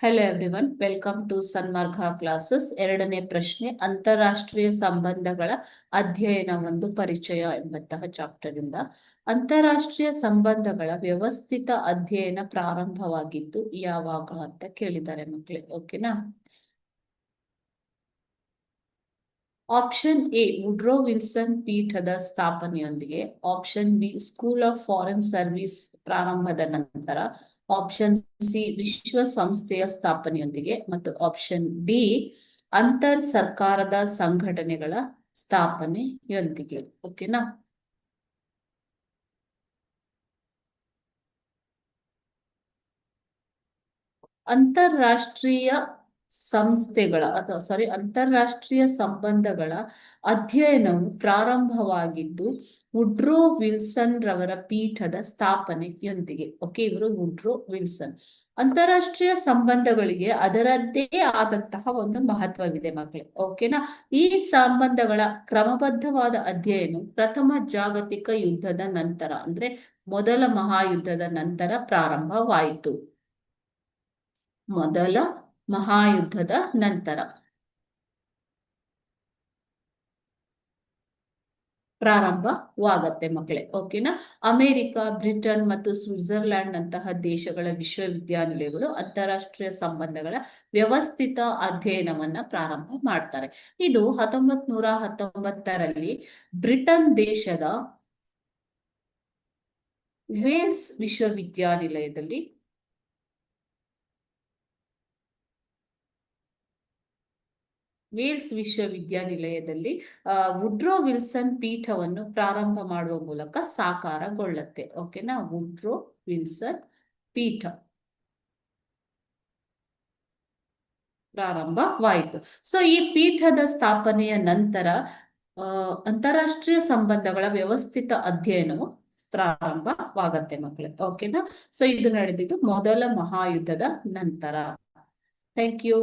Hello everyone, welcome to Sanmarga classes. ಎರಡನೇ ಪ್ರಶ್ನೆ, ಅಂತಾರಾಷ್ಟ್ರೀಯ ಸಂಬಂಧಗಳ ಅಧ್ಯಯನ ಒಂದು ಪರಿಚಯ ಎಂಬಂತಹ ಚಾಪ್ಟರ್ ಇಂದ ಅಂತಾರಾಷ್ಟ್ರೀಯ ಸಂಬಂಧಗಳ ವ್ಯವಸ್ಥಿತ ಅಧ್ಯಯನ ಪ್ರಾರಂಭವಾಗಿದ್ದು ಯಾವಾಗ ಅಂತ ಕೇಳಿದ್ದಾರೆ ಮಕ್ಕಳೇ. ಓಕೆನಾ? ಆಪ್ಷನ್ ಎ ವುಡ್ರೋ ವಿಲ್ಸನ್ ಪೀಠದ ಸ್ಥಾಪನೆಯೊಂದಿಗೆ, option B school of foreign service ಪ್ರಾರಂಭದ ನಂತರ, ಆಪ್ಷನ್ ಸಿ ವಿಶ್ವಸಂಸ್ಥೆಯ ಸ್ಥಾಪನೆಯೊಂದಿಗೆ ಮತ್ತು ಆಪ್ಷನ್ ಡಿ ಅಂತರ್ ಸರ್ಕಾರದ ಸಂಘಟನೆಗಳ ಸ್ಥಾಪನೆಯೊಂದಿಗೆ. ಓಕೆನಾ? ಅಂತಾರಾಷ್ಟ್ರೀಯ ಸಂಸ್ಥೆಗಳ ಅಂತಾರಾಷ್ಟ್ರೀಯ ಸಂಬಂಧಗಳ ಅಧ್ಯಯನವು ಪ್ರಾರಂಭವಾಗಿದ್ದು ವುಡ್ರೋ ವಿಲ್ಸನ್ ರವರ ಪೀಠದ ಸ್ಥಾಪನೆಯೊಂದಿಗೆ. ಓಕೆ, ಇವರು ವುಡ್ರೋ ವಿಲ್ಸನ್. ಅಂತಾರಾಷ್ಟ್ರೀಯ ಸಂಬಂಧಗಳಿಗೆ ಅದರದ್ದೇ ಆದಂತಹ ಒಂದು ಮಹತ್ವವಿದೆ ಮಕ್ಕಳೇ. ಓಕೆನಾ? ಈ ಸಂಬಂಧಗಳ ಕ್ರಮಬದ್ಧವಾದ ಅಧ್ಯಯನ ಪ್ರಥಮ ಜಾಗತಿಕ ಯುದ್ಧದ ನಂತರ, ಅಂದ್ರೆ ಮೊದಲ ಮಹಾಯುದ್ಧದ ನಂತರ ಪ್ರಾರಂಭವಾಯಿತು. ಮೊದಲ ಮಹಾಯುದ್ಧದ ನಂತರ ಪ್ರಾರಂಭವಾಗತ್ತೆ ಮಕ್ಕಳೇ. ಓಕೆನಾ? ಅಮೆರಿಕ, ಬ್ರಿಟನ್ ಮತ್ತು ಸ್ವಿಟ್ಜರ್ಲ್ಯಾಂಡ್ ನಂತಹ ದೇಶಗಳ ವಿಶ್ವವಿದ್ಯಾನಿಲಯಗಳು ಅಂತಾರಾಷ್ಟ್ರೀಯ ಸಂಬಂಧಗಳ ವ್ಯವಸ್ಥಿತ ಅಧ್ಯಯನವನ್ನ ಪ್ರಾರಂಭ ಮಾಡ್ತಾರೆ. ಇದು 1919ರಲ್ಲಿ ಬ್ರಿಟನ್ ದೇಶದ ವೇಲ್ಸ್ ವಿಶ್ವವಿದ್ಯಾನಿಲಯದಲ್ಲಿ ವುಡ್ರೋ ವಿಲ್ಸನ್ ಪೀಠವನ್ನು ಪ್ರಾರಂಭ ಮಾಡುವ ಮೂಲಕ ಸಾಕಾರಗೊಳ್ಳುತ್ತೆ. ಓಕೆನಾ? ವುಡ್ರೋ ವಿಲ್ಸನ್ ಪೀಠ ಪ್ರಾರಂಭವಾಯಿತು. ಸೊ ಈ ಪೀಠದ ಸ್ಥಾಪನೆಯ ನಂತರ ಅಂತಾರಾಷ್ಟ್ರೀಯ ಸಂಬಂಧಗಳ ವ್ಯವಸ್ಥಿತ ಅಧ್ಯಯನವು ಪ್ರಾರಂಭವಾಗತ್ತೆ ಮಕ್ಕಳೇ. ಓಕೆನಾ? ಸೊ ಇದು ನಡೆದಿದ್ದು ಮೊದಲ ಮಹಾಯುದ್ಧದ ನಂತರ. Thank you.